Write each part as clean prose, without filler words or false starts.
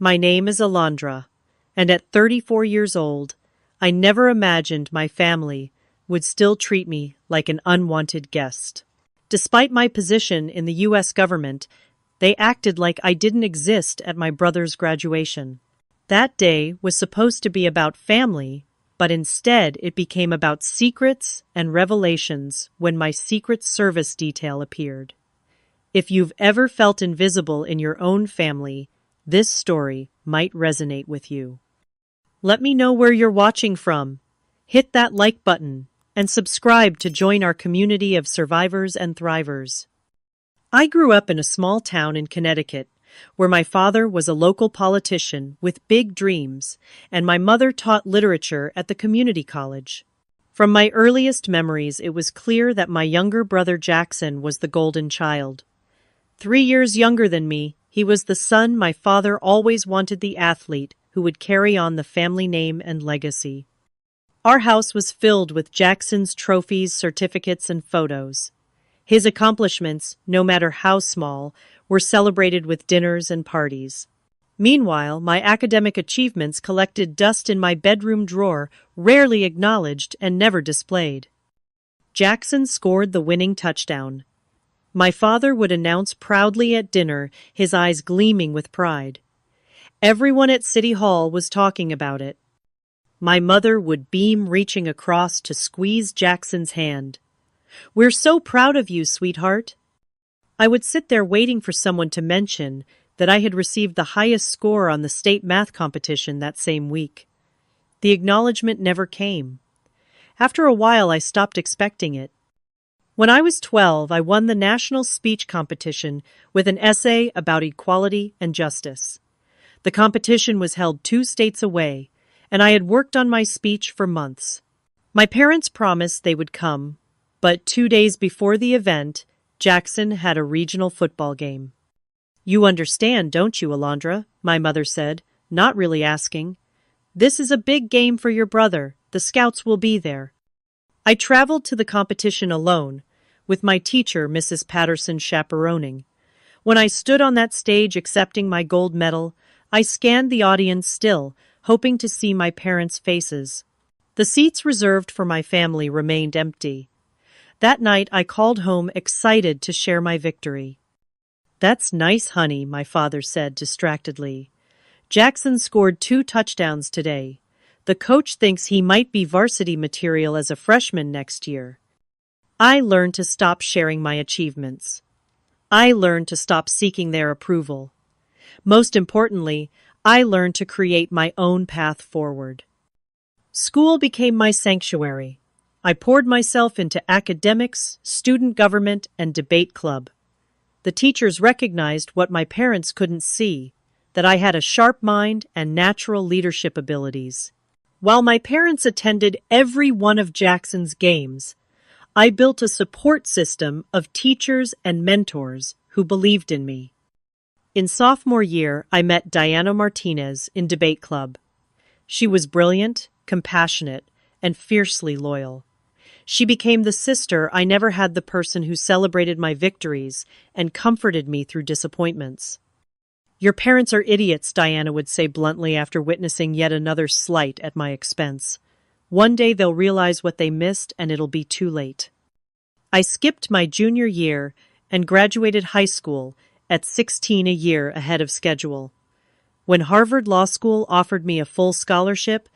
My name is Alondra, and at 34 years old, I never imagined my family would still treat me like an unwanted guest. Despite my position in the U.S. government, they acted like I didn't exist at my brother's graduation. That day was supposed to be about family, but instead it became about secrets and revelations when my Secret Service detail appeared. If you've ever felt invisible in your own family, this story might resonate with you. Let me know where you're watching from. Hit that like button and subscribe to join our community of survivors and thrivers. I grew up in a small town in Connecticut, where my father was a local politician with big dreams, and my mother taught literature at the community college. From my earliest memories, it was clear that my younger brother Jackson was the golden child. 3 years younger than me, he was the son my father always wanted, the athlete who would carry on the family name and legacy. Our house was filled with Jackson's trophies, certificates, and photos. His accomplishments, no matter how small, were celebrated with dinners and parties. Meanwhile, my academic achievements collected dust in my bedroom drawer, rarely acknowledged and never displayed. Jackson scored the winning touchdown. My father would announce proudly at dinner, his eyes gleaming with pride. Everyone at City Hall was talking about it. My mother would beam, reaching across to squeeze Jackson's hand. "We're so proud of you, sweetheart." I would sit there waiting for someone to mention that I had received the highest score on the state math competition that same week. The acknowledgement never came. After a while, I stopped expecting it. When I was 12, I won the national speech competition with an essay about equality and justice. The competition was held 2 states away, and I had worked on my speech for months. My parents promised they would come, but 2 days before the event, Jackson had a regional football game. "You understand, don't you, Alondra?" my mother said, not really asking. "This is a big game for your brother. The scouts will be there." I traveled to the competition alone, with my teacher, Mrs. Patterson, chaperoning. When I stood on that stage accepting my gold medal, I scanned the audience still, hoping to see my parents' faces. The seats reserved for my family remained empty. That night I called home excited to share my victory. "That's nice, honey," my father said distractedly. "Jackson scored 2 touchdowns today. The coach thinks he might be varsity material as a freshman next year." I learned to stop sharing my achievements. I learned to stop seeking their approval. Most importantly, I learned to create my own path forward. School became my sanctuary. I poured myself into academics, student government, and debate club. The teachers recognized what my parents couldn't see, that I had a sharp mind and natural leadership abilities. While my parents attended every one of Jackson's games, I built a support system of teachers and mentors who believed in me. In sophomore year, I met Diana Martinez in debate club. She was brilliant, compassionate, and fiercely loyal. She became the sister I never had, the person who celebrated my victories and comforted me through disappointments. "Your parents are idiots," Diana would say bluntly after witnessing yet another slight at my expense. "One day they'll realize what they missed and it'll be too late." I skipped my junior year and graduated high school at 16, a year ahead of schedule. When Harvard Law School offered me a full scholarship,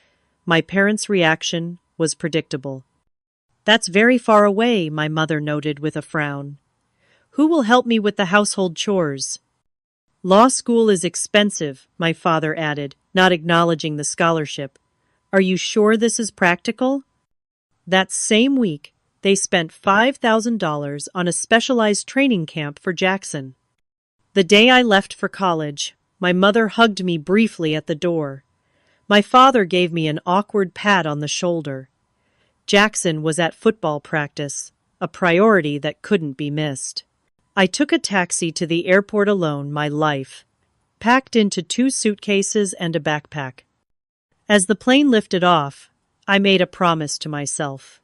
my parents' reaction was predictable. "That's very far away," my mother noted with a frown. "Who will help me with the household chores?" "Law school is expensive," my father added, not acknowledging the scholarship. "Are you sure this is practical?" That same week, they spent $5,000 on a specialized training camp for Jackson. The day I left for college, my mother hugged me briefly at the door. My father gave me an awkward pat on the shoulder. Jackson was at football practice, a priority that couldn't be missed. I took a taxi to the airport alone, my life packed into 2 suitcases and a backpack. As the plane lifted off, I made a promise to myself.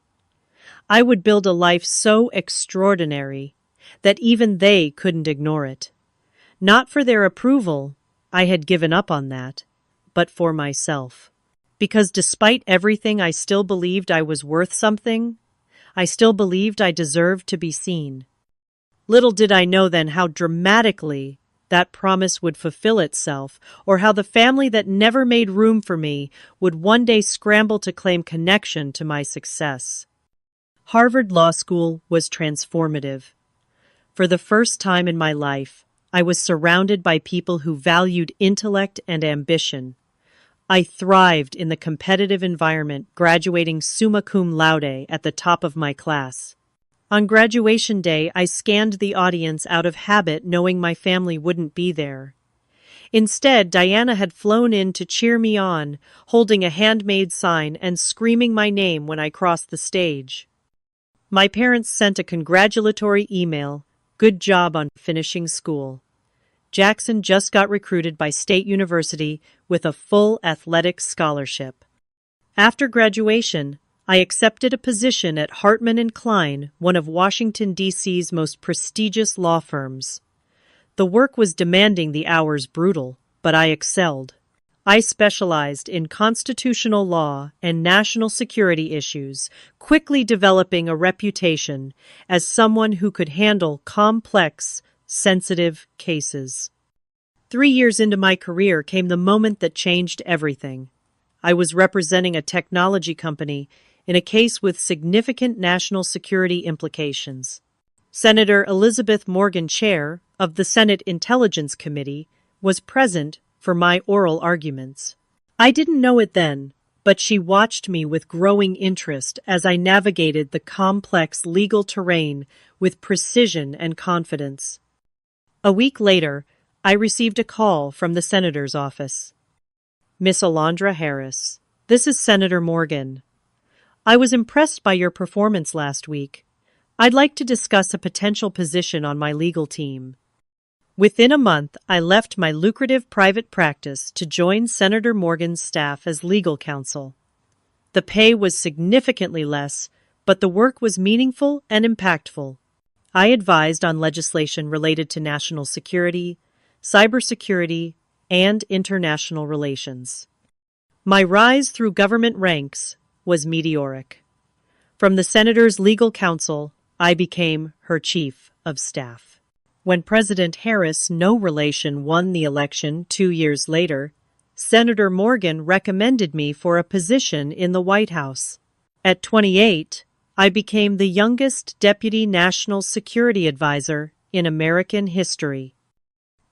I would build a life so extraordinary that even they couldn't ignore it. Not for their approval, I had given up on that, but for myself. Because despite everything, I still believed I was worth something. I still believed I deserved to be seen. Little did I know then how dramatically that promise would fulfill itself, or how the family that never made room for me would one day scramble to claim connection to my success. Harvard Law School was transformative. For the first time in my life, I was surrounded by people who valued intellect and ambition. I thrived in the competitive environment, graduating summa cum laude at the top of my class. On graduation day, I scanned the audience out of habit, knowing my family wouldn't be there. Instead, Diana had flown in to cheer me on, holding a handmade sign and screaming my name when I crossed the stage. My parents sent a congratulatory email. Good job on finishing school. Jackson just got recruited by State University with a full athletics scholarship. After graduation, I accepted a position at Hartman & Klein, one of Washington, D.C.'s most prestigious law firms. The work was demanding, the hours brutal, but I excelled. I specialized in constitutional law and national security issues, quickly developing a reputation as someone who could handle complex, sensitive cases. 3 years into my career came the moment that changed everything. I was representing a technology company in a case with significant national security implications. Senator Elizabeth Morgan, chair of the Senate Intelligence Committee, was present for my oral arguments. I didn't know it then, but she watched me with growing interest as I navigated the complex legal terrain with precision and confidence. A week later, I received a call from the senator's office. Miss Alondra Harris, this is Senator Morgan. I was impressed by your performance last week. I'd like to discuss a potential position on my legal team. Within a month, I left my lucrative private practice to join Senator Morgan's staff as legal counsel. The pay was significantly less, but the work was meaningful and impactful. I advised on legislation related to national security, cybersecurity, and international relations. My rise through government ranks was meteoric. From the senator's legal counsel, I became her chief of staff. When President Harris, no relation, won the election 2 years later, Senator Morgan recommended me for a position in the White House. At 28, I became the youngest Deputy National Security Advisor in American history.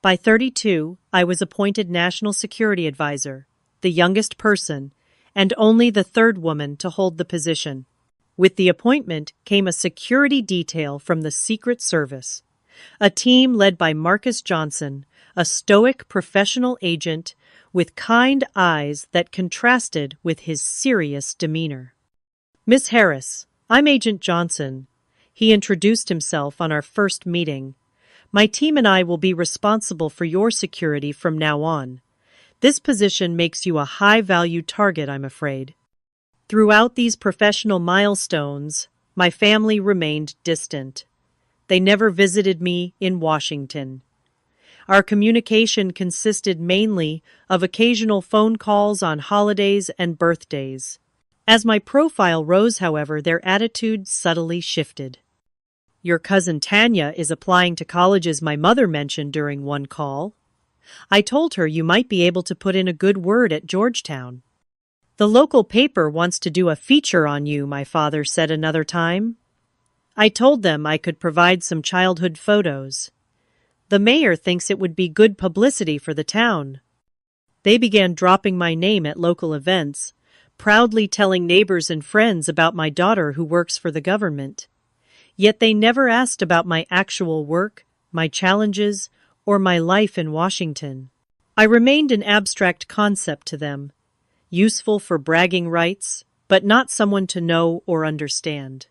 By 32, I was appointed National Security Advisor, the youngest person, and only the third woman to hold the position. With the appointment came a security detail from the Secret Service, a team led by Marcus Johnson, a stoic professional agent with kind eyes that contrasted with his serious demeanor. Miss Harris, I'm Agent Johnson. He introduced himself on our first meeting. My team and I will be responsible for your security from now on. This position makes you a high-value target, I'm afraid. Throughout these professional milestones, my family remained distant. They never visited me in Washington. Our communication consisted mainly of occasional phone calls on holidays and birthdays. As my profile rose, however, their attitude subtly shifted. Your cousin Tanya is applying to colleges, my mother mentioned during one call. I told her you might be able to put in a good word at Georgetown. The local paper wants to do a feature on you, my father said another time. I told them I could provide some childhood photos. The mayor thinks it would be good publicity for the town. They began dropping my name at local events, proudly telling neighbors and friends about my daughter who works for the government. Yet they never asked about my actual work, my challenges, or my life in Washington. I remained an abstract concept to them, useful for bragging rights, but not someone to know or understand.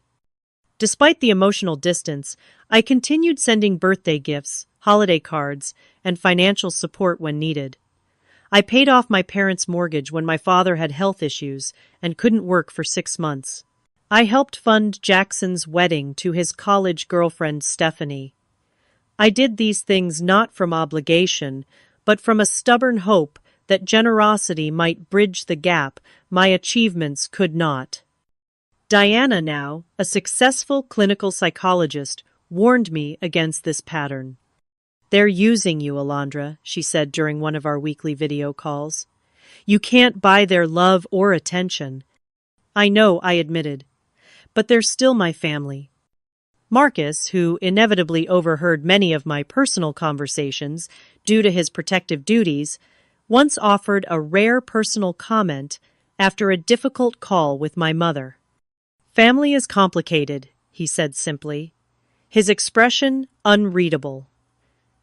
Despite the emotional distance, I continued sending birthday gifts, holiday cards, and financial support when needed. I paid off my parents' mortgage when my father had health issues and couldn't work for 6 months. I helped fund Jackson's wedding to his college girlfriend Stephanie. I did these things not from obligation, but from a stubborn hope that generosity might bridge the gap my achievements could not. Diana now, a successful clinical psychologist, warned me against this pattern. "They're using you, Alondra," she said during one of our weekly video calls. "You can't buy their love or attention." "I know," I admitted, "but they're still my family." Marcus, who inevitably overheard many of my personal conversations due to his protective duties, once offered a rare personal comment after a difficult call with my mother. "Family is complicated," he said simply, his expression unreadable.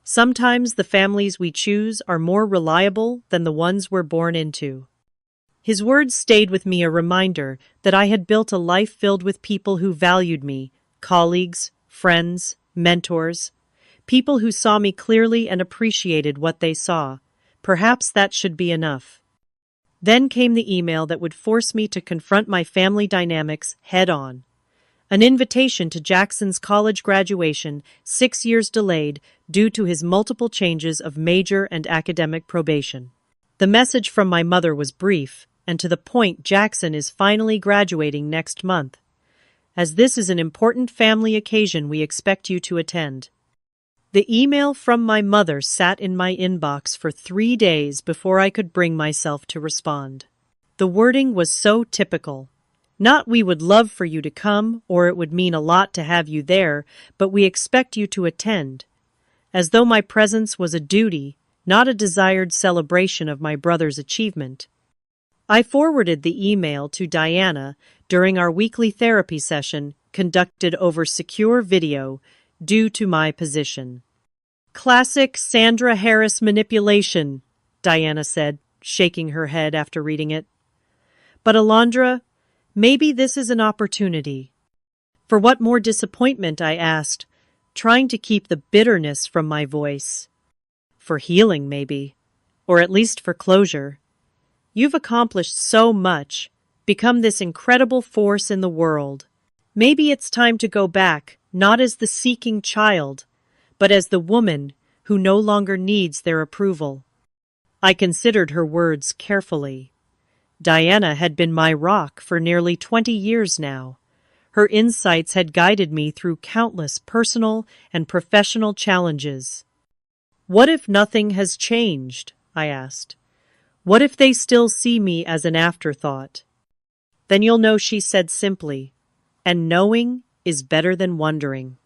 "Sometimes the families we choose are more reliable than the ones we're born into." His words stayed with me, a reminder that I had built a life filled with people who valued me, colleagues, friends, mentors, people who saw me clearly and appreciated what they saw. Perhaps that should be enough. Then came the email that would force me to confront my family dynamics head-on. An invitation to Jackson's college graduation, 6 years delayed due to his multiple changes of major and academic probation. The message from my mother was brief and to the point. "Jackson is finally graduating next month. As this is an important family occasion, we expect you to attend." The email from my mother sat in my inbox for 3 days before I could bring myself to respond. The wording was so typical. Not "we would love for you to come," or "it would mean a lot to have you there, but we expect you to attend," as though my presence was a duty, not a desired celebration of my brother's achievement. I forwarded the email to Diana during our weekly therapy session conducted over secure video due to my position. "Classic Sandra Harris manipulation," Diana said, shaking her head after reading it. "But Alondra, maybe this is an opportunity." "For what more disappointment?" I asked, trying to keep the bitterness from my voice. "For healing, maybe. Or at least for closure. You've accomplished so much, become this incredible force in the world. Maybe it's time to go back, not as the seeking child, but as the woman who no longer needs their approval." I considered her words carefully. Diana had been my rock for nearly 20 years now. Her insights had guided me through countless personal and professional challenges. "What if nothing has changed?" I asked. "What if they still see me as an afterthought?" "Then you'll know," she said simply, "and knowing is better than wondering."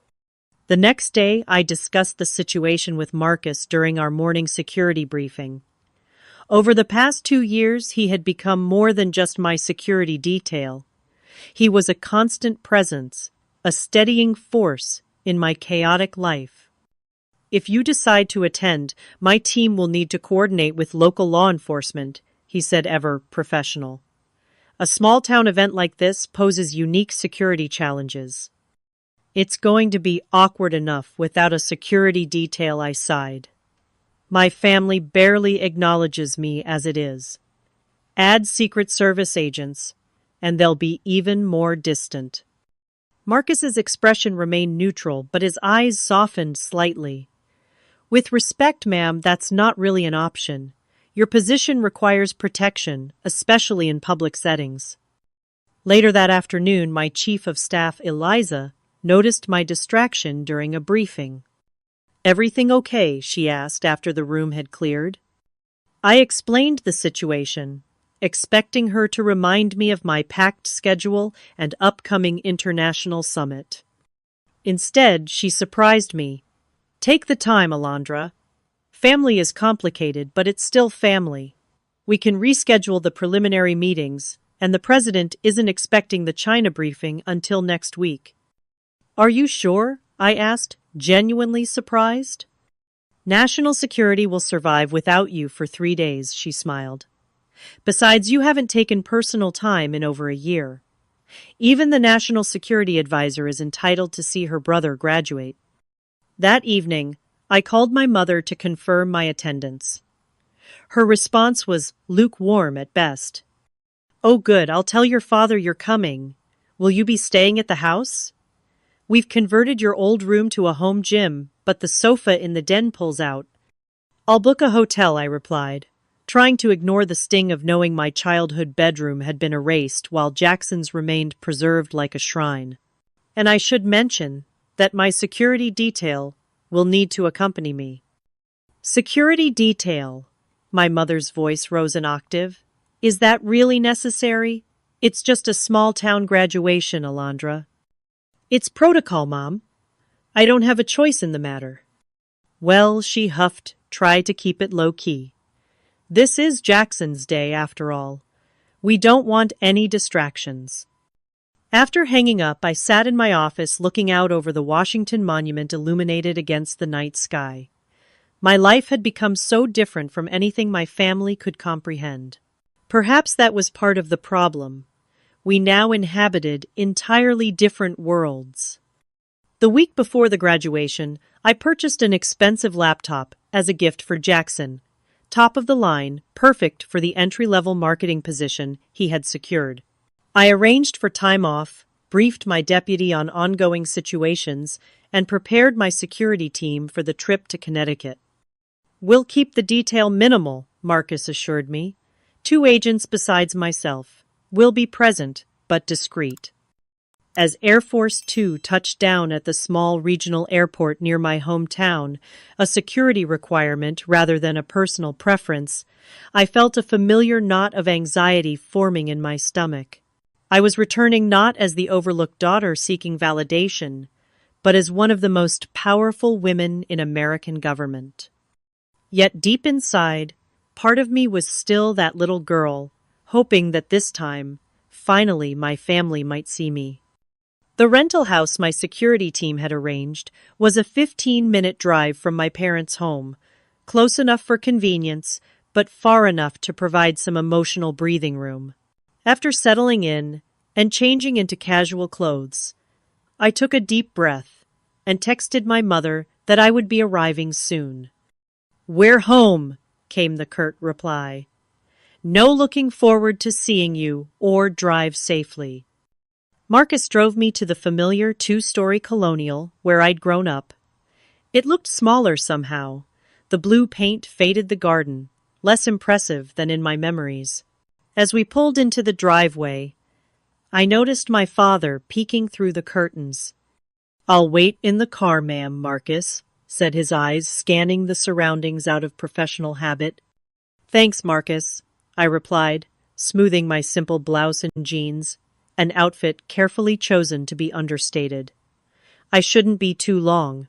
The next day, I discussed the situation with Marcus during our morning security briefing. Over the past 2 years, he had become more than just my security detail. He was a constant presence, a steadying force in my chaotic life. "If you decide to attend, my team will need to coordinate with local law enforcement," he said, ever professional. "A small-town event like this poses unique security challenges." "It's going to be awkward enough without a security detail," I sighed. "My family barely acknowledges me as it is. Add Secret Service agents, and they'll be even more distant." Marcus's expression remained neutral, but his eyes softened slightly. "With respect, ma'am, that's not really an option. Your position requires protection, especially in public settings." Later that afternoon, my chief of staff, Eliza, noticed my distraction during a briefing. "Everything okay?" she asked after the room had cleared. I explained the situation, expecting her to remind me of my packed schedule and upcoming international summit. Instead, she surprised me. "Take the time, Alondra. Family is complicated, but it's still family. We can reschedule the preliminary meetings, and the president isn't expecting the China briefing until next week." "Are you sure?" I asked, genuinely surprised. "National security will survive without you for 3 days," she smiled. "Besides, you haven't taken personal time in over a year. Even the National Security Advisor is entitled to see her brother graduate." That evening, I called my mother to confirm my attendance. Her response was lukewarm at best. "Oh good, I'll tell your father you're coming. Will you be staying at the house? We've converted your old room to a home gym, but the sofa in the den pulls out." I'll book a hotel, I replied, trying to ignore the sting of knowing my childhood bedroom had been erased while Jackson's remained preserved like a shrine. And I should mention that my security detail will need to accompany me. Security detail, my mother's voice rose an octave. Is that really necessary? It's just a small-town graduation, Alondra. It's protocol, Mom. I don't have a choice in the matter. Well, she huffed, try to keep it low-key. This is Jackson's day, after all. We don't want any distractions. After hanging up, I sat in my office looking out over the Washington Monument illuminated against the night sky. My life had become so different from anything my family could comprehend. Perhaps that was part of the problem. We now inhabited entirely different worlds. The week before the graduation, I purchased an expensive laptop as a gift for Jackson. Top of the line, perfect for the entry-level marketing position he had secured. I arranged for time off, briefed my deputy on ongoing situations, and prepared my security team for the trip to Connecticut. We'll keep the detail minimal, Marcus assured me. 2 agents besides myself. We'll be present, but discreet. As Air Force Two touched down at the small regional airport near my hometown, a security requirement rather than a personal preference, I felt a familiar knot of anxiety forming in my stomach. I was returning not as the overlooked daughter seeking validation, but as one of the most powerful women in American government. Yet deep inside, part of me was still that little girl, hoping that this time, finally, my family might see me. The rental house my security team had arranged was a 15-minute drive from my parents' home, close enough for convenience, but far enough to provide some emotional breathing room. After settling in and changing into casual clothes, I took a deep breath and texted my mother that I would be arriving soon. "We're home," came the curt reply. "No looking forward to seeing you or drive safely." Marcus drove me to the familiar 2-story colonial where I'd grown up. It looked smaller somehow. The blue paint faded the garden, less impressive than in my memories. As we pulled into the driveway, I noticed my father peeking through the curtains. "I'll wait in the car, ma'am, Marcus," said his eyes scanning the surroundings out of professional habit. "Thanks, Marcus," I replied, smoothing my simple blouse and jeans, an outfit carefully chosen to be understated. I shouldn't be too long.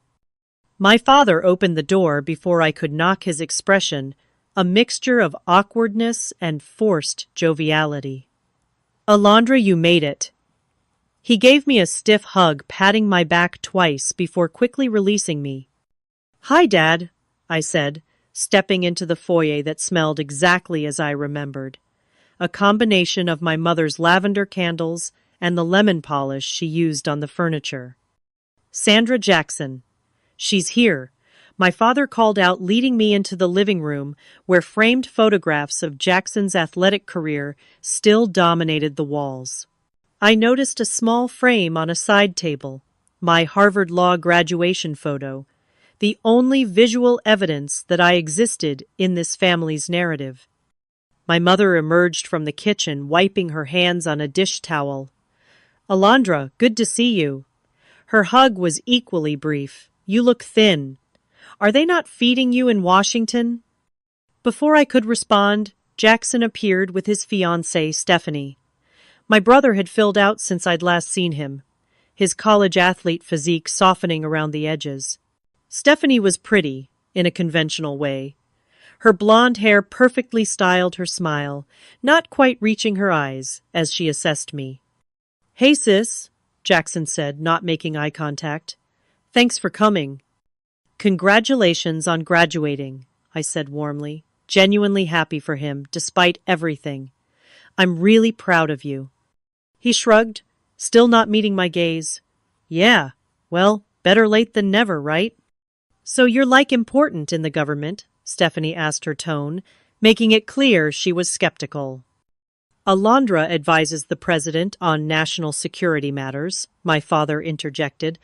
My father opened the door before I could knock, his expression a mixture of awkwardness and forced joviality. "Alondra, you made it." He gave me a stiff hug, patting my back twice before quickly releasing me. "Hi, Dad," I said, stepping into the foyer that smelled exactly as I remembered. A combination of my mother's lavender candles and the lemon polish she used on the furniture. "Sandra Jackson. She's here," my father called out, leading me into the living room where framed photographs of Jackson's athletic career still dominated the walls. I noticed a small frame on a side table, my Harvard Law graduation photo, the only visual evidence that I existed in this family's narrative. My mother emerged from the kitchen, wiping her hands on a dish towel. "Alondra, good to see you." Her hug was equally brief. "You look thin. Are they not feeding you in Washington?" Before I could respond, Jackson appeared with his fiancée, Stephanie. My brother had filled out since I'd last seen him, his college athlete physique softening around the edges. Stephanie was pretty, in a conventional way. Her blonde hair perfectly styled her smile, not quite reaching her eyes as she assessed me. "Hey, sis," Jackson said, not making eye contact. "Thanks for coming." "Congratulations on graduating," I said warmly, genuinely happy for him, despite everything. "I'm really proud of you." He shrugged, still not meeting my gaze. "Yeah, well, better late than never, right?" "So you're like important in the government?" Stephanie asked, her tone, making it clear she was skeptical. "Alondra advises the president on national security matters," my father interjected,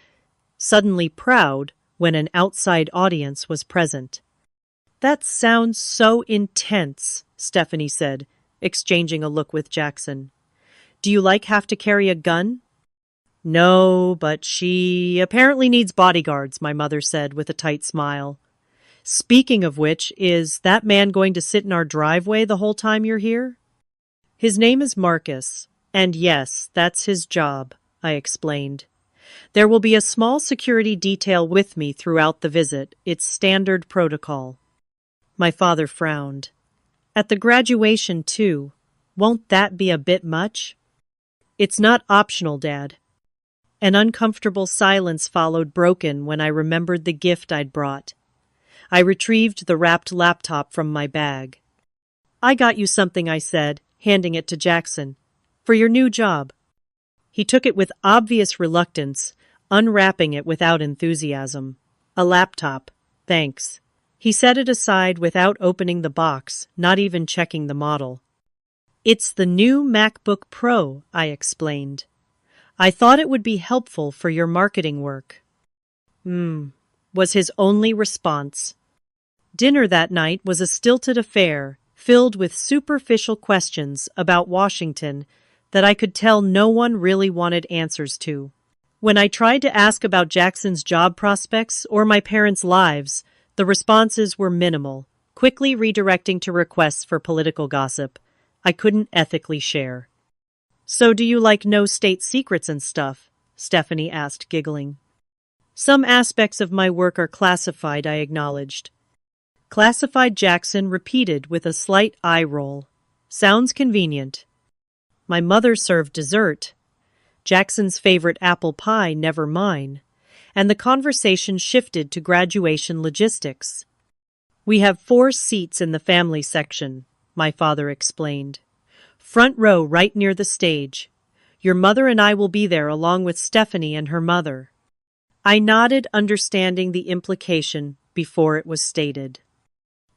suddenly proud when an outside audience was present. That sounds so intense, Stephanie said, exchanging a look with Jackson. Do you have to carry a gun? No, but she apparently needs bodyguards, my mother said with a tight smile. Speaking of which, is that man going to sit in our driveway the whole time you're here? His name is Marcus, and yes, that's his job, I explained. There will be a small security detail with me throughout the visit. It's standard protocol. My father frowned. At the graduation, too. Won't that be a bit much? It's not optional, Dad. An uncomfortable silence followed, broken when I remembered the gift I'd brought. I retrieved the wrapped laptop from my bag. I got you something, I said, handing it to Jackson. For your new job. He took it with obvious reluctance, unwrapping it without enthusiasm. A laptop. Thanks. He set it aside without opening the box, not even checking the model. It's the new MacBook Pro, I explained. I thought it would be helpful for your marketing work. Was his only response. Dinner that night was a stilted affair, filled with superficial questions about Washington that I could tell no one really wanted answers to. When I tried to ask about Jackson's job prospects or my parents' lives, the responses were minimal, quickly redirecting to requests for political gossip I couldn't ethically share. So do you know state secrets and stuff? Stephanie asked, giggling. Some aspects of my work are classified, I acknowledged. Classified, Jackson repeated with a slight eye roll. Sounds convenient. My mother served dessert. Jackson's favorite apple pie, never mine. And the conversation shifted to graduation logistics. We have 4 seats in the family section, my father explained. Front row right near the stage. Your mother and I will be there along with Stephanie and her mother. I nodded, understanding the implication before it was stated.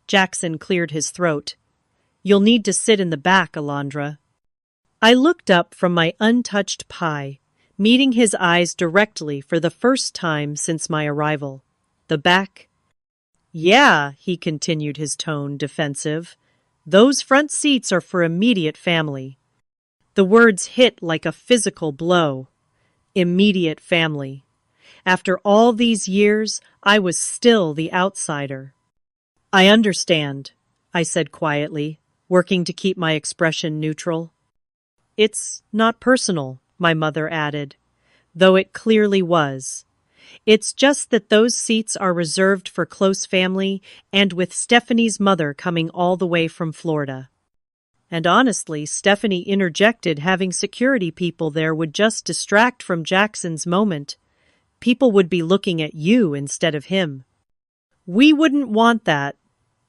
Jackson cleared his throat. You'll need to sit in the back, Alondra. I looked up from my untouched pie, meeting his eyes directly for the first time since my arrival. The back? Yeah, he continued, his tone defensive. Those front seats are for immediate family. The words hit like a physical blow. Immediate family. After all these years, I was still the outsider. I understand, I said quietly, working to keep my expression neutral. It's not personal, my mother added, though it clearly was. It's just that those seats are reserved for close family, and with Stephanie's mother coming all the way from Florida. And honestly, Stephanie interjected, having security people there would just distract from Jackson's moment. People would be looking at you instead of him. We wouldn't want that,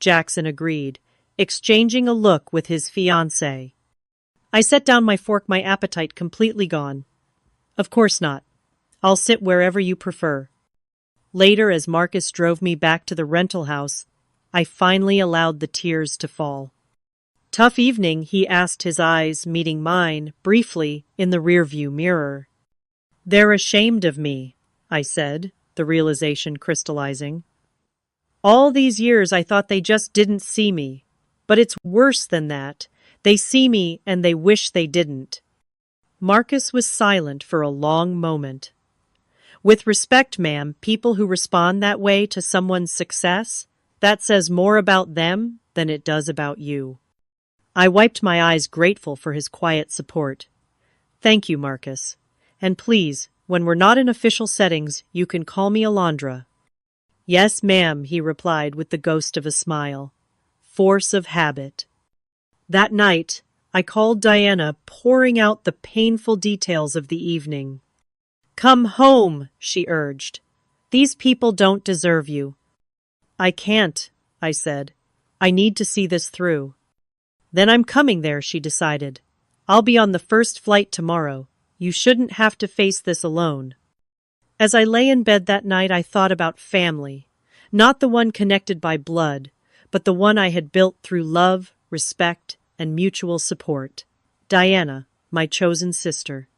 Jackson agreed, exchanging a look with his fiancée. I set down my fork, my appetite completely gone. Of course not. I'll sit wherever you prefer. Later, as Marcus drove me back to the rental house, I finally allowed the tears to fall. Tough evening, he asked, his eyes meeting mine briefly in the rearview mirror. They're ashamed of me, I said, the realization crystallizing. All these years I thought they just didn't see me. But it's worse than that. They see me and they wish they didn't. Marcus was silent for a long moment. With respect, ma'am, people who respond that way to someone's success, that says more about them than it does about you. I wiped my eyes, grateful for his quiet support. Thank you, Marcus. And please, when we're not in official settings, you can call me Alondra. Yes, ma'am, he replied with the ghost of a smile. Force of habit. That night, I called Diana, pouring out the painful details of the evening. Come home, she urged. These people don't deserve you. I can't, I said. I need to see this through. Then I'm coming there, she decided. I'll be on the first flight tomorrow. You shouldn't have to face this alone. As I lay in bed that night, I thought about family. Not the one connected by blood, but the one I had built through love, respect, and mutual support. Diana, my chosen sister.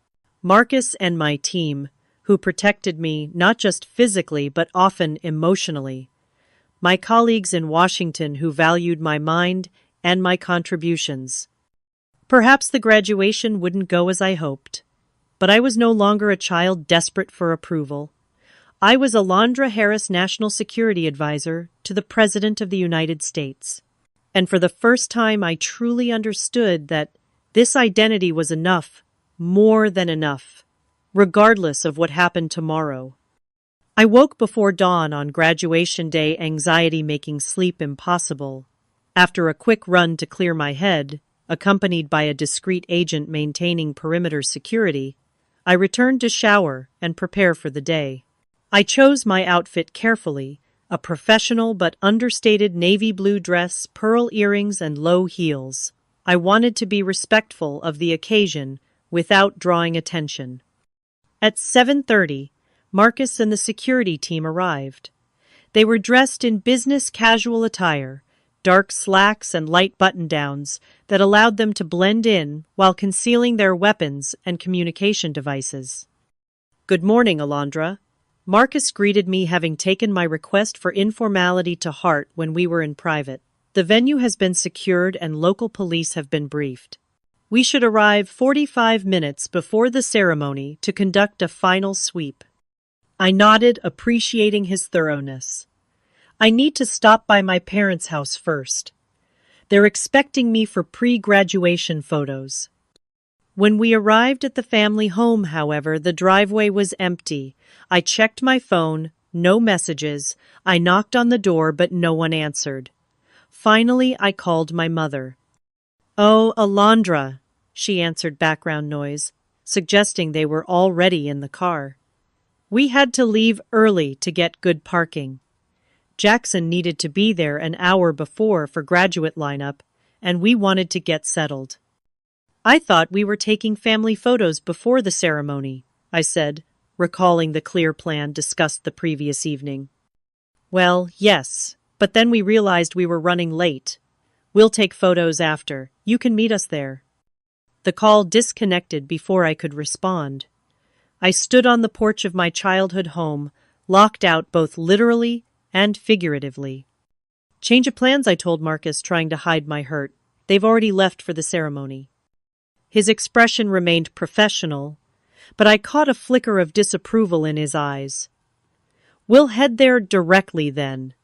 Marcus and my team, who protected me not just physically but often emotionally. my colleagues in Washington who valued my mind and my contributions. Perhaps the graduation wouldn't go as I hoped, but I was no longer a child desperate for approval. I was Alondra Harris, National Security Advisor to the President of the United States. And for the first time, I truly understood that this identity was enough, more than enough, regardless of what happened tomorrow. I woke before dawn on graduation day, anxiety making sleep impossible. After a quick run to clear my head, accompanied by a discreet agent maintaining perimeter security, I returned to shower and prepare for the day. I chose my outfit carefully, a professional but understated navy blue dress, pearl earrings, and low heels. I wanted to be respectful of the occasion without drawing attention. At 7:30, Marcus and the security team arrived. They were dressed in business casual attire, dark slacks and light button-downs that allowed them to blend in while concealing their weapons and communication devices. "Good morning, Alondra." Marcus greeted me, having taken my request for informality to heart when we were in private. "The venue has been secured and local police have been briefed. We should arrive 45 minutes before the ceremony to conduct a final sweep." I nodded, appreciating his thoroughness. "I need to stop by my parents' house first. They're expecting me for pre-graduation photos." When we arrived at the family home, however, the driveway was empty. I checked my phone, no messages. I knocked on the door, but no one answered. Finally, I called my mother. "Oh, Alondra," she answered background noise, suggesting they were already in the car. "We had to leave early to get good parking. Jackson needed to be there an hour before for graduate lineup, and we wanted to get settled." "I thought we were taking family photos before the ceremony," I said, recalling the clear plan discussed the previous evening. "Well, yes, but then we realized we were running late. We'll take photos after. You can meet us there." The call disconnected before I could respond. I stood on the porch of my childhood home, locked out both literally and figuratively. "Change of plans," I told Marcus, trying to hide my hurt. "They've already left for the ceremony." His expression remained professional, but I caught a flicker of disapproval in his eyes. "We'll head there directly then."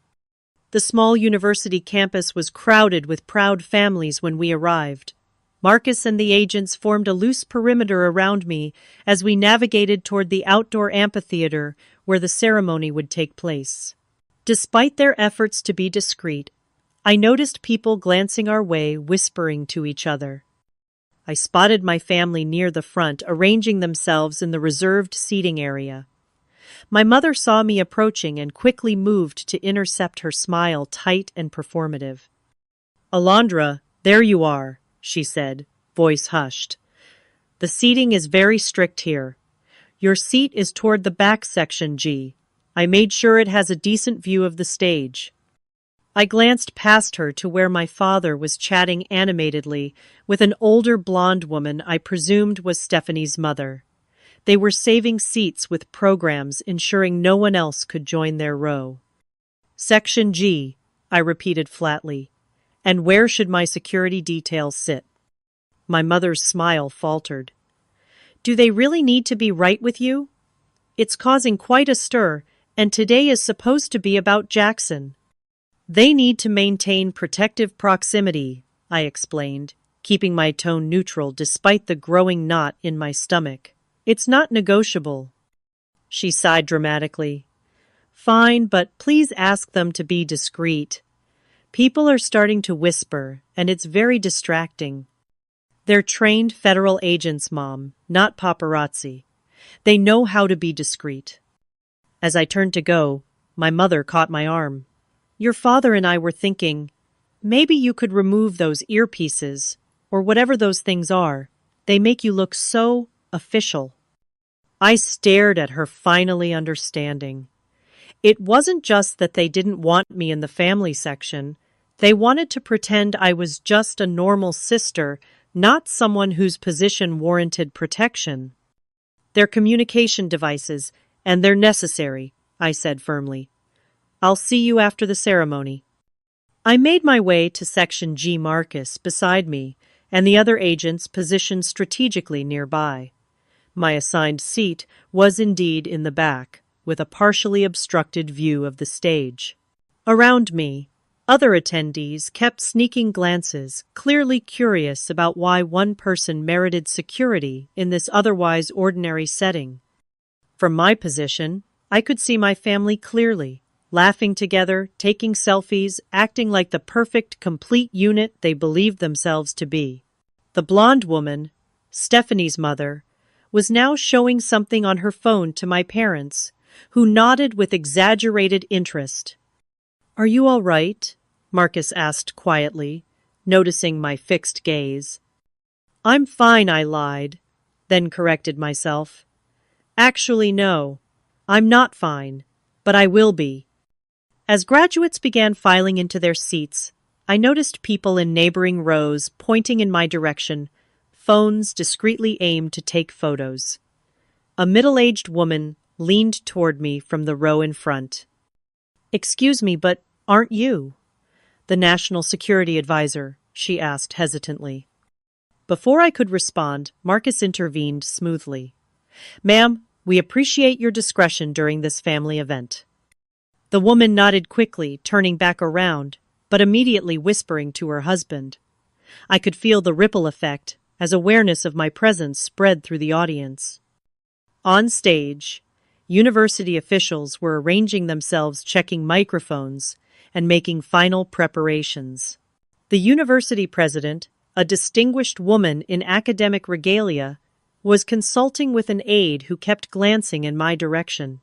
The small university campus was crowded with proud families when we arrived. Marcus and the agents formed a loose perimeter around me as we navigated toward the outdoor amphitheater where the ceremony would take place. Despite their efforts to be discreet, I noticed people glancing our way, whispering to each other. I spotted my family near the front, arranging themselves in the reserved seating area. My mother saw me approaching and quickly moved to intercept, her smile tight and performative. "Alondra, there you are," she said, voice hushed. "The seating is very strict here. Your seat is toward the back section, G. I made sure it has a decent view of the stage." I glanced past her to where my father was chatting animatedly with an older blonde woman I presumed was Stephanie's mother. They were saving seats with programs, ensuring no one else could join their row. "Section G," I repeated flatly. "And where should my security detail sit?" My mother's smile faltered. "Do they really need to be right with you? It's causing quite a stir, and today is supposed to be about Jackson." "They need to maintain protective proximity," I explained, keeping my tone neutral despite the growing knot in my stomach. "It's not negotiable." She sighed dramatically. "Fine, but please ask them to be discreet. People are starting to whisper, and it's very distracting." "They're trained federal agents, Mom, not paparazzi. They know how to be discreet." As I turned to go, my mother caught my arm. "Your father and I were thinking, maybe you could remove those earpieces, or whatever those things are. They make you look so official." I stared at her, finally understanding. It wasn't just that they didn't want me in the family section. They wanted to pretend I was just a normal sister, not someone whose position warranted protection. "They're communication devices, and they're necessary," I said firmly. I'll see you after the ceremony." I made my way to Section G. Marcus beside me, and the other agents positioned strategically nearby. My assigned seat was indeed in the back, with a partially obstructed view of the stage. Around me, other attendees kept sneaking glances, clearly curious about why one person merited security in this otherwise ordinary setting. From my position, I could see my family clearly, laughing together, taking selfies, acting like the perfect, complete unit they believed themselves to be. The blonde woman, Stephanie's mother, was now showing something on her phone to my parents, who nodded with exaggerated interest. "Are you all right?" Marcus asked quietly, noticing my fixed gaze. "I'm fine," I lied, then corrected myself. "Actually, no. I'm not fine, but I will be." As graduates began filing into their seats, I noticed people in neighboring rows pointing in my direction, phones discreetly aimed to take photos. A middle-aged woman leaned toward me from the row in front. "Excuse me, but aren't you the National Security Advisor?" she asked hesitantly. Before I could respond, Marcus intervened smoothly. "Ma'am, we appreciate your discretion during this family event." The woman nodded quickly, turning back around, but immediately whispering to her husband. I could feel the ripple effect as awareness of my presence spread through the audience. On stage, university officials were arranging themselves, checking microphones, and making final preparations. The university president, a distinguished woman in academic regalia, was consulting with an aide who kept glancing in my direction.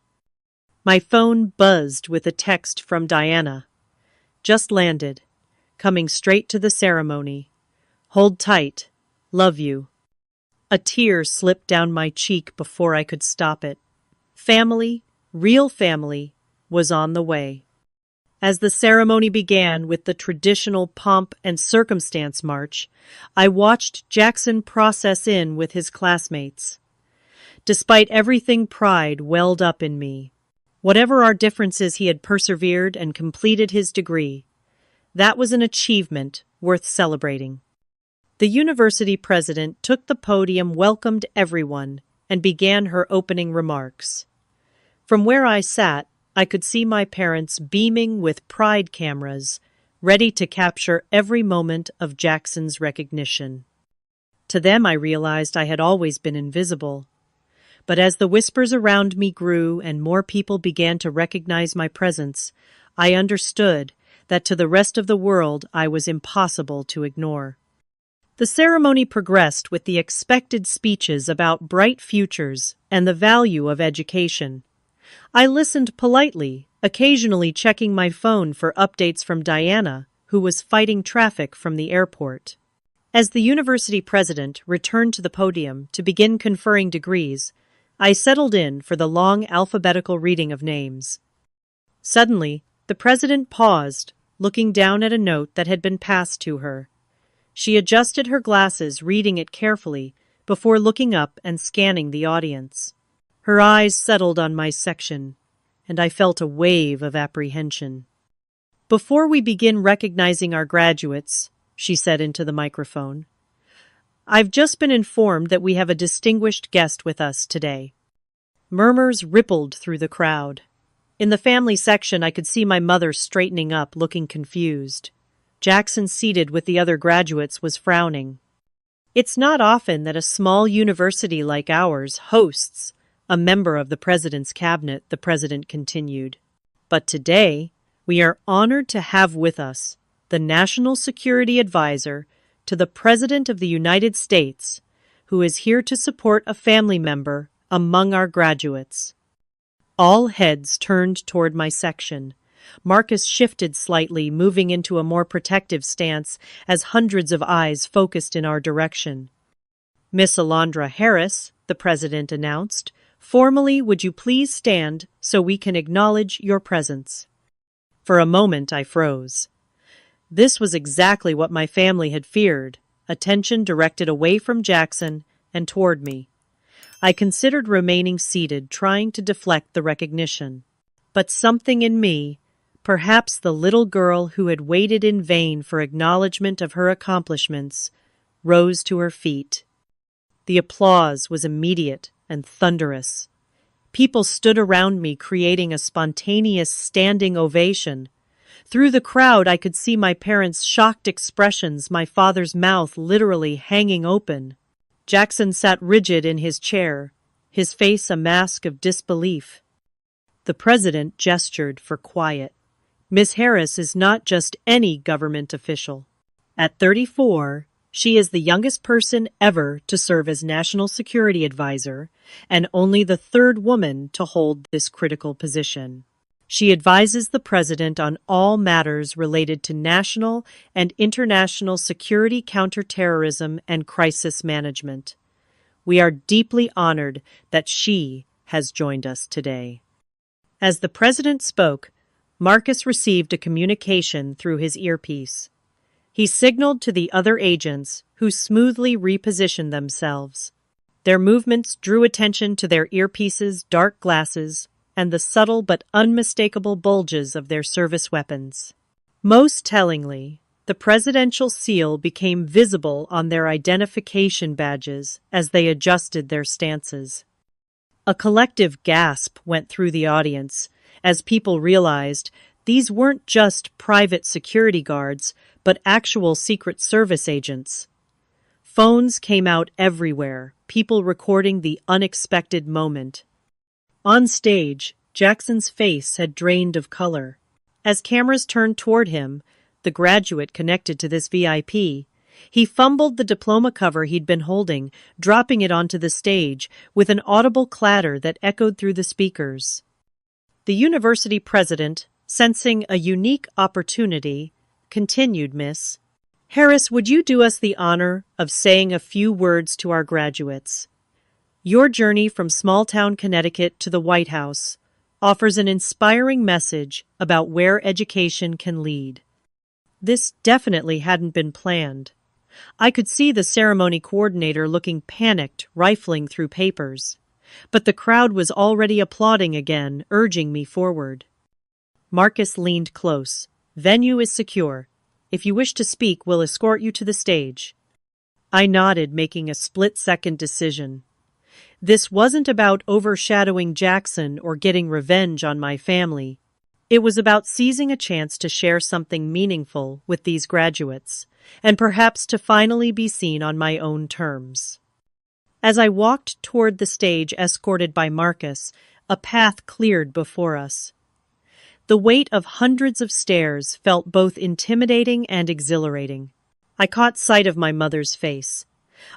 My phone buzzed with a text from Diana. "Just landed. Coming straight to the ceremony. Hold tight. Love you." A tear slipped down my cheek before I could stop it. Family, real family, was on the way. As the ceremony began with the traditional pomp and circumstance march, I watched Jackson process in with his classmates. Despite everything, pride welled up in me. Whatever our differences, he had persevered and completed his degree. That was an achievement worth celebrating. The university president took the podium, welcomed everyone, and began her opening remarks. From where I sat, I could see my parents beaming with pride cameras, ready to capture every moment of Jackson's recognition. To them, I realized I had always been invisible. But as the whispers around me grew and more people began to recognize my presence, I understood that to the rest of the world I was impossible to ignore. The ceremony progressed with the expected speeches about bright futures and the value of education. I listened politely, occasionally checking my phone for updates from Diana, who was fighting traffic from the airport. As the university president returned to the podium to begin conferring degrees, I settled in for the long alphabetical reading of names. Suddenly, the president paused, looking down at a note that had been passed to her. She adjusted her glasses, reading it carefully, before looking up and scanning the audience. Her eyes settled on my section, and I felt a wave of apprehension. "Before we begin recognizing our graduates," she said into the microphone, "I've just been informed that we have a distinguished guest with us today." Murmurs rippled through the crowd. In the family section, I could see my mother straightening up, looking confused. Jackson, seated with the other graduates, was frowning. "It's not often that a small university like ours hosts a member of the president's cabinet," the president continued. "But today, we are honored to have with us the National Security Advisor to the President of the United States, who is here to support a family member among our graduates." All heads turned toward my section. Marcus shifted slightly, moving into a more protective stance as hundreds of eyes focused in our direction. "Miss Alondra Harris," the president announced, "formally, would you please stand so we can acknowledge your presence?" For a moment, I froze. This was exactly what my family had feared, attention directed away from Jackson and toward me. I considered remaining seated, trying to deflect the recognition. But something in me, Perhaps the little girl who had waited in vain for acknowledgement of her accomplishments rose to her feet. The applause was immediate and thunderous. People stood around me, creating a spontaneous standing ovation. Through the crowd, I could see my parents' shocked expressions, my father's mouth literally hanging open. Jackson sat rigid in his chair, his face a mask of disbelief. The president gestured for quiet. Miss Harris is not just any government official. At 34, she is the youngest person ever to serve as National Security Advisor and only the third woman to hold this critical position. She advises the president on all matters related to national and international security, counterterrorism, and crisis management. We are deeply honored that she has joined us today. As the president spoke, Marcus received a communication through his earpiece. He signaled to the other agents, who smoothly repositioned themselves. Their movements drew attention to their earpieces, dark glasses, and the subtle but unmistakable bulges of their service weapons. Most tellingly, the presidential seal became visible on their identification badges as they adjusted their stances. A collective gasp went through the audience as people realized these weren't just private security guards, but actual Secret Service agents. Phones came out everywhere, people recording the unexpected moment. On stage, Jackson's face had drained of color. As cameras turned toward him, the graduate connected to this VIP, he fumbled the diploma cover he'd been holding, dropping it onto the stage with an audible clatter that echoed through the speakers. The university president, sensing a unique opportunity, continued, "Miss Harris, would you do us the honor of saying a few words to our graduates? Your journey from small-town Connecticut to the White House offers an inspiring message about where education can lead." This definitely hadn't been planned. I could see the ceremony coordinator looking panicked, rifling through papers. But the crowd was already applauding again, urging me forward. Marcus leaned close. "Venue is secure. If you wish to speak, we'll escort you to the stage." I nodded, making a split-second decision. This wasn't about overshadowing Jackson or getting revenge on my family. It was about seizing a chance to share something meaningful with these graduates, and perhaps to finally be seen on my own terms. As I walked toward the stage, escorted by Marcus, a path cleared before us. The weight of hundreds of stairs felt both intimidating and exhilarating. I caught sight of my mother's face,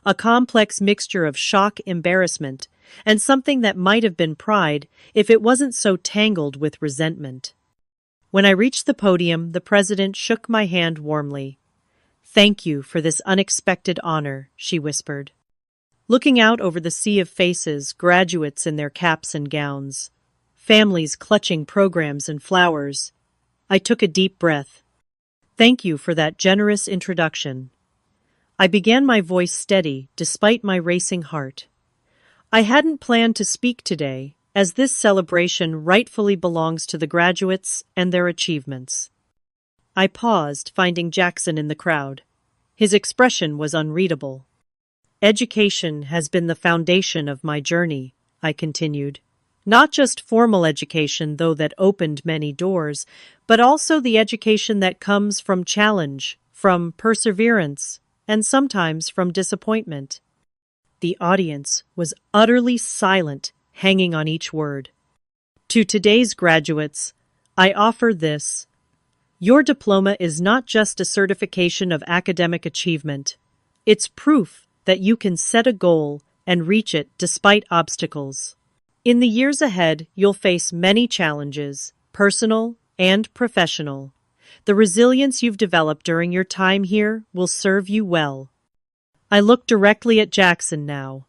a complex mixture of shock, embarrassment, and something that might have been pride if it wasn't so tangled with resentment. When I reached the podium, the president shook my hand warmly. "Thank you for this unexpected honor," she whispered. Looking out over the sea of faces, graduates in their caps and gowns, families clutching programs and flowers, I took a deep breath. "Thank you for that generous introduction." I began, my voice steady despite my racing heart. I hadn't planned to speak today, as this celebration rightfully belongs to the graduates and their achievements. I paused, finding Jackson in the crowd. His expression was unreadable. "Education has been the foundation of my journey," I continued. "Not just formal education, though, that opened many doors, but also the education that comes from challenge, from perseverance, and sometimes from disappointment." The audience was utterly silent, hanging on each word. To today's graduates, I offer this. Your diploma is not just a certification of academic achievement. It's proof that you can set a goal and reach it despite obstacles. In the years ahead, you'll face many challenges, personal and professional. The resilience you've developed during your time here will serve you well. I look directly at Jackson now.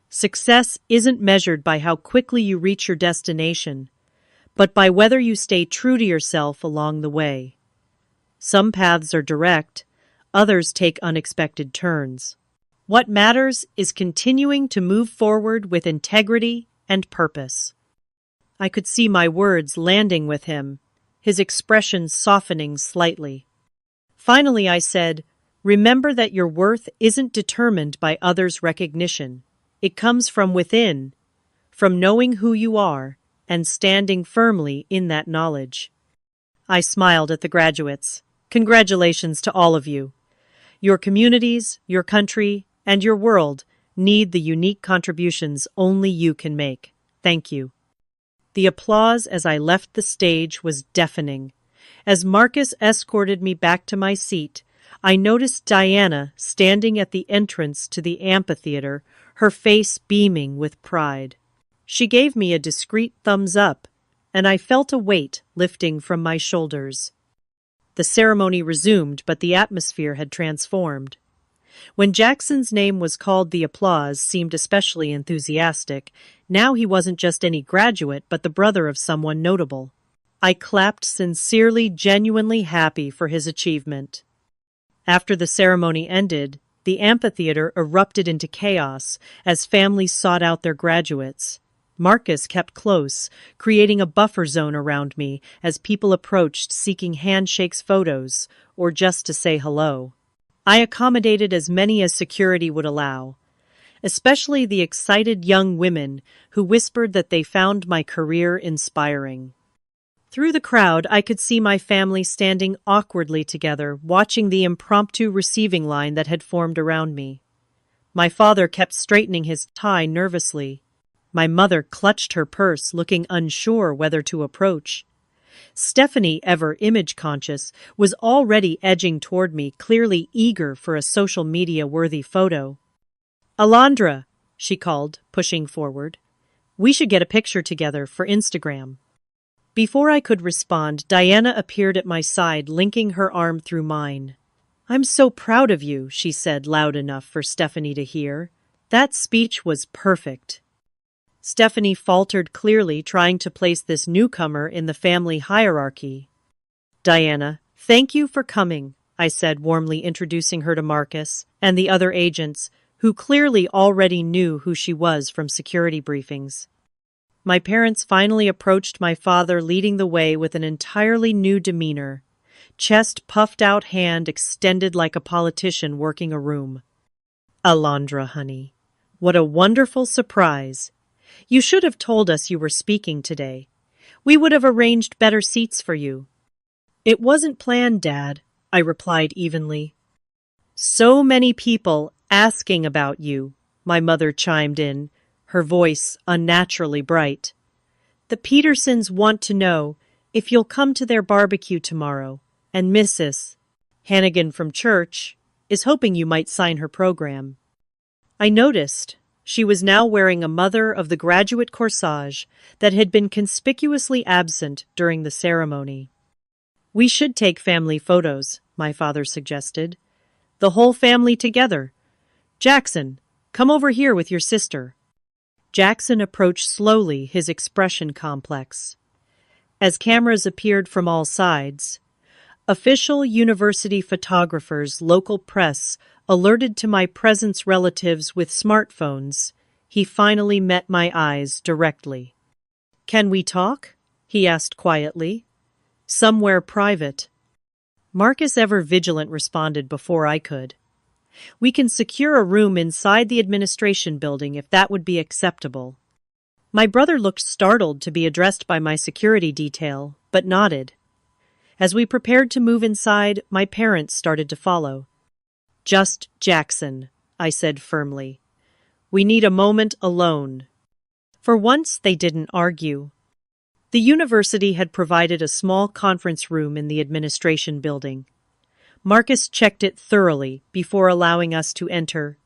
Success isn't measured by how quickly you reach your destination, but by whether you stay true to yourself along the way. Some paths are direct, others take unexpected turns. What matters is continuing to move forward with integrity and purpose. I could see my words landing with him. his expression softening slightly. Finally, I said, "Remember that your worth isn't determined by others' recognition. It comes from within, from knowing who you are and standing firmly in that knowledge." I smiled at the graduates. Congratulations to all of you. Your communities, your country, and your world need the unique contributions only you can make. Thank you. The applause as I left the stage was deafening. As Marcus escorted me back to my seat, I noticed Diana standing at the entrance to the amphitheater, her face beaming with pride. She gave me a discreet thumbs up, and I felt a weight lifting from my shoulders. The ceremony resumed, but the atmosphere had transformed. When Jackson's name was called, the applause seemed especially enthusiastic. Now he wasn't just any graduate, but the brother of someone notable. I clapped sincerely, genuinely happy for his achievement. After the ceremony ended, the amphitheater erupted into chaos as families sought out their graduates. Marcus kept close, creating a buffer zone around me as people approached seeking handshakes, photos, or just to say hello. I accommodated as many as security would allow, especially the excited young women who whispered that they found my career inspiring. Through the crowd, I could see my family standing awkwardly together, watching the impromptu receiving line that had formed around me. My father kept straightening his tie nervously. My mother clutched her purse, looking unsure whether to approach. Stephanie, ever image-conscious, was already edging toward me, clearly eager for a social media-worthy photo. "Alondra," she called, pushing forward. "We should get a picture together for Instagram." Before I could respond, Diana appeared at my side, linking her arm through mine. "I'm so proud of you," she said loud enough for Stephanie to hear. "That speech was perfect." Stephanie faltered clearly, trying to place this newcomer in the family hierarchy. "Diana, thank you for coming," I said, warmly introducing her to Marcus and the other agents, who clearly already knew who she was from security briefings. My parents finally approached my father, leading the way with an entirely new demeanor, chest puffed out, hand extended like a politician working a room. "Alondra, honey, what a wonderful surprise. You should have told us you were speaking today. We would have arranged better seats for you." "It wasn't planned, Dad," I replied evenly. "So many people asking about you," my mother chimed in, her voice unnaturally bright. "The Petersons want to know if you'll come to their barbecue tomorrow, and Mrs. Hannigan from church is hoping you might sign her program." I noticed she was now wearing a Mother of the Graduate corsage that had been conspicuously absent during the ceremony. "We should take family photos," my father suggested. "The whole family together. Jackson, come over here with your sister." Jackson approached slowly, his expression complex. As cameras appeared from all sides, official university photographers, local press alerted to my presence, relatives with smartphones, he finally met my eyes directly. "Can we talk?" he asked quietly. "Somewhere private." Marcus, ever vigilant, responded before I could. "We can secure a room inside the administration building if that would be acceptable." My brother looked startled to be addressed by my security detail, but nodded. As we prepared to move inside, my parents started to follow. "Just Jackson," I said firmly. "We need a moment alone." For once, they didn't argue. The university had provided a small conference room in the administration building. Marcus checked it thoroughly before allowing us to enter,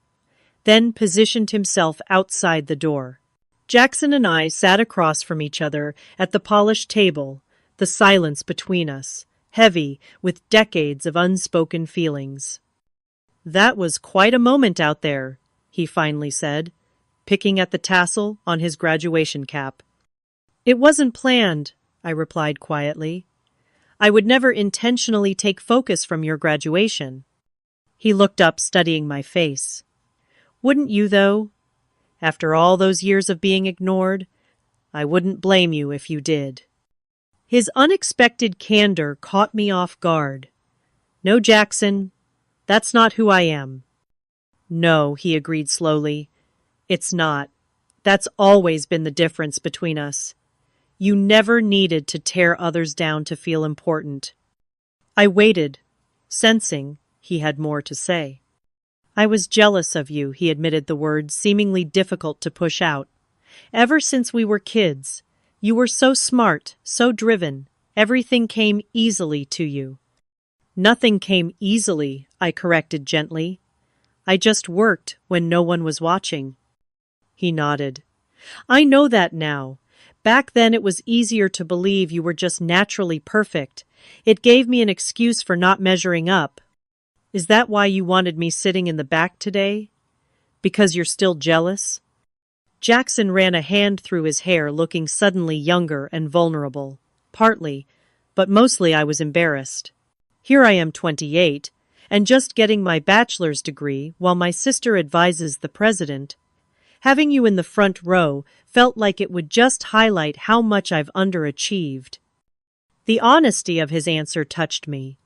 then positioned himself outside the door. Jackson and I sat across from each other at the polished table, the silence between us, heavy with decades of unspoken feelings. "That was quite a moment out there," he finally said, picking at the tassel on his graduation cap. "It wasn't planned," I replied quietly. "I would never intentionally take focus from your graduation." He looked up, studying my face. "Wouldn't you, though? After all those years of being ignored, I wouldn't blame you if you did." His unexpected candor caught me off guard. No, Jackson, that's not who I am. No, he agreed slowly. It's not. That's always been the difference between us. You never needed to tear others down to feel important. I waited, sensing he had more to say. I was jealous of you, he admitted, the words seemingly difficult to push out. Ever since we were kids, you were so smart, so driven. Everything came easily to you. Nothing came easily, I corrected gently. I just worked when no one was watching. He nodded. I know that now. Back then it was easier to believe you were just naturally perfect. It gave me an excuse for not measuring up. Is that why you wanted me sitting in the back today? Because you're still jealous? Jackson ran a hand through his hair, looking suddenly younger and vulnerable. Partly, but mostly I was embarrassed. Here I am 28, and just getting my bachelor's degree while my sister advises the president. Having you in the front row felt like it would just highlight how much I've underachieved. The honesty of his answer touched me.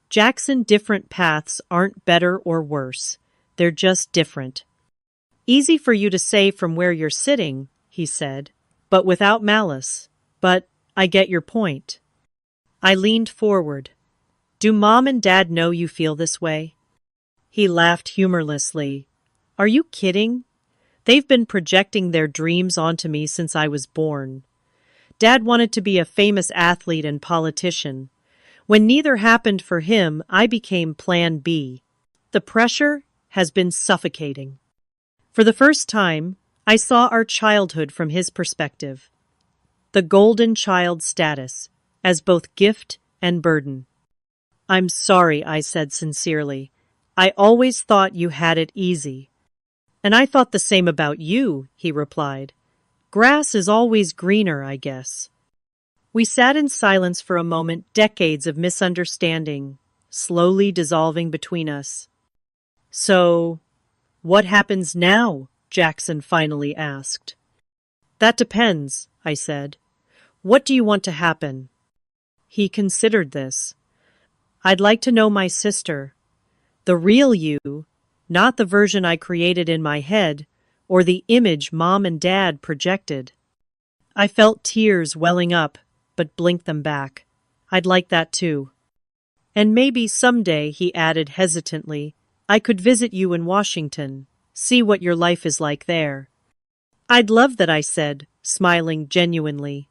Jackson, different paths aren't better or worse. They're just different. Easy for you to say from where you're sitting, he said, but without malice. But I get your point. I leaned forward. Do Mom and Dad know you feel this way? He laughed humorlessly. Are you kidding? They've been projecting their dreams onto me since I was born. Dad wanted to be a famous athlete and politician. When neither happened for him, I became Plan B. The pressure has been suffocating. For the first time, I saw our childhood from his perspective. The golden child status, as both gift and burden. I'm sorry, I said sincerely. I always thought you had it easy. And I thought the same about you, he replied. Grass is always greener, I guess. We sat in silence for a moment, decades of misunderstanding, slowly dissolving between us. So, what happens now? Jackson finally asked. That depends, I said. What do you want to happen? He considered this. I'd like to know my sister. The real you, not the version I created in my head, or the image Mom and Dad projected. I felt tears welling up, but blinked them back. I'd like that too. And maybe someday, he added hesitantly, I could visit you in Washington, see what your life is like there. I'd love that, I said, smiling genuinely.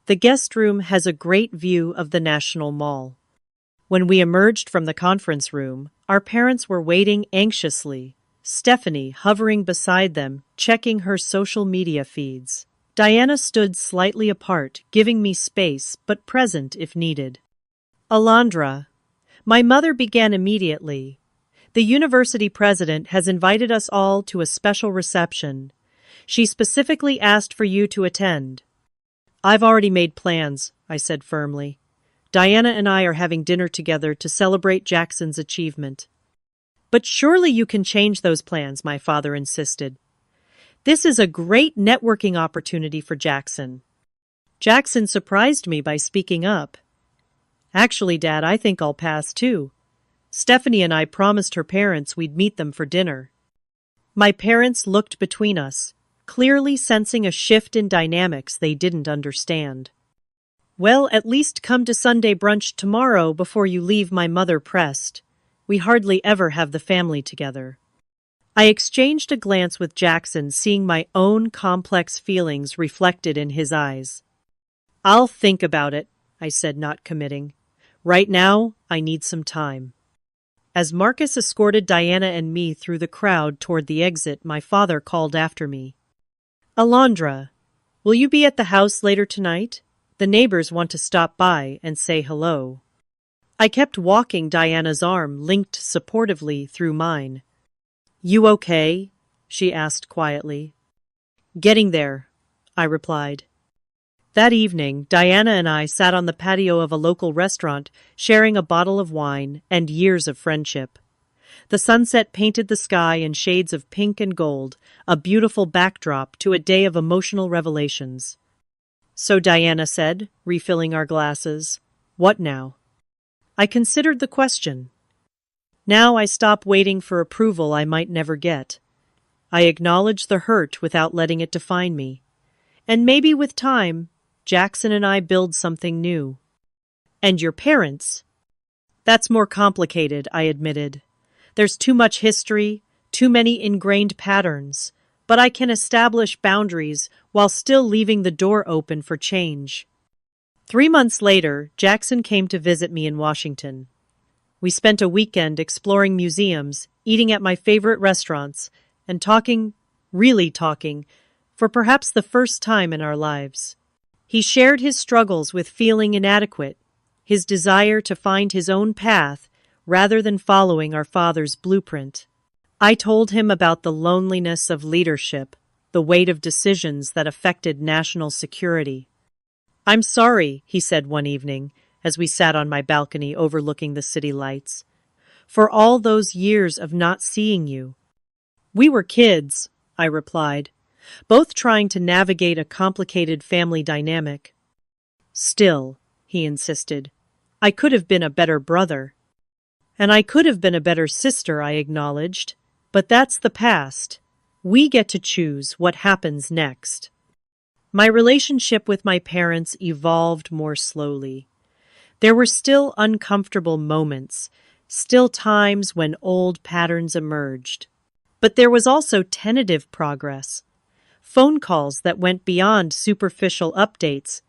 The guest room has a great view of the National Mall. When we emerged from the conference room, our parents were waiting anxiously, Stephanie hovering beside them, checking her social media feeds. Diana stood slightly apart, giving me space, but present if needed. Alondra. My mother began immediately. The university president has invited us all to a special reception. She specifically asked for you to attend. I've already made plans, I said firmly. Diana and I are having dinner together to celebrate Jackson's achievement. But surely you can change those plans, my father insisted. This is a great networking opportunity for Jackson. Jackson surprised me by speaking up. Actually, Dad, I think I'll pass too. Stephanie and I promised her parents we'd meet them for dinner. My parents looked between us, clearly sensing a shift in dynamics they didn't understand. Well, at least come to Sunday brunch tomorrow before you leave, my mother pressed. We hardly ever have the family together. I exchanged a glance with Jackson, seeing my own complex feelings reflected in his eyes. I'll think about it, I said, not committing. Right now, I need some time. As Marcus escorted Diana and me through the crowd toward the exit, my father called after me. Alondra, will you be at the house later tonight? The neighbors want to stop by and say hello. I kept walking, Diana's arm linked supportively through mine. You okay? She asked quietly. Getting there, I replied. That evening, Diana and I sat on the patio of a local restaurant, sharing a bottle of wine and years of friendship. The sunset painted the sky in shades of pink and gold, a beautiful backdrop to a day of emotional revelations. So Diana said, refilling our glasses. What now? I considered the question. Now I stop waiting for approval I might never get. I acknowledge the hurt without letting it define me. And maybe with time, Jackson and I build something new. And your parents? That's more complicated, I admitted. There's too much history, too many ingrained patterns, but I can establish boundaries while still leaving the door open for change. 3 months later, Jackson came to visit me in Washington. We spent a weekend exploring museums, eating at my favorite restaurants, and talking, really talking, for perhaps the first time in our lives. He shared his struggles with feeling inadequate, his desire to find his own path rather than following our father's blueprint. I told him about the loneliness of leadership, the weight of decisions that affected national security. I'm sorry, he said one evening, as we sat on my balcony overlooking the city lights, for all those years of not seeing you. We were kids, I replied, both trying to navigate a complicated family dynamic. Still, he insisted, I could have been a better brother. And I could have been a better sister, I acknowledged. But that's the past. We get to choose what happens next. My relationship with my parents evolved more slowly. There were still uncomfortable moments, still times when old patterns emerged. But there was also tentative progress. Phone calls that went beyond superficial updates,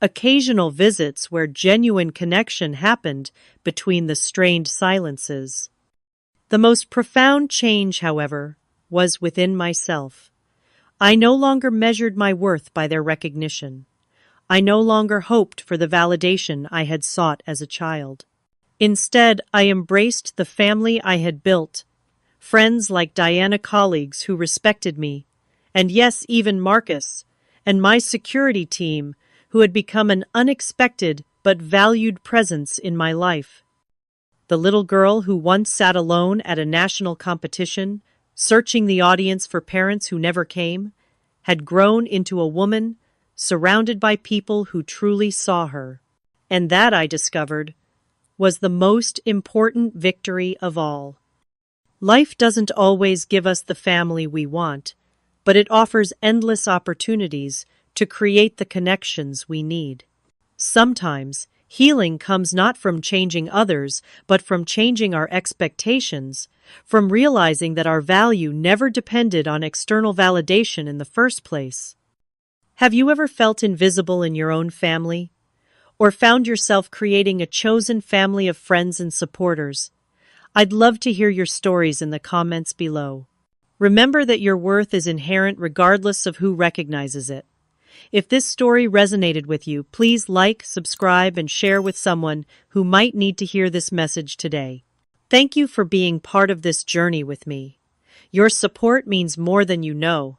occasional visits where genuine connection happened between the strained silences. The most profound change, however, was within myself. I no longer measured my worth by their recognition. I no longer hoped for the validation I had sought as a child. Instead, I embraced the family I had built, friends like Diana, colleagues who respected me, and yes, even Marcus, and my security team, who had become an unexpected but valued presence in my life. The little girl who once sat alone at a national competition, searching the audience for parents who never came, had grown into a woman surrounded by people who truly saw her. And that, I discovered, was the most important victory of all. Life doesn't always give us the family we want, but it offers endless opportunities to create the connections we need. Sometimes, healing comes not from changing others, but from changing our expectations, from realizing that our value never depended on external validation in the first place. Have you ever felt invisible in your own family? Or found yourself creating a chosen family of friends and supporters? I'd love to hear your stories in the comments below. Remember that your worth is inherent regardless of who recognizes it. If this story resonated with you, please like, subscribe, and share with someone who might need to hear this message today. Thank you for being part of this journey with me. Your support means more than you know.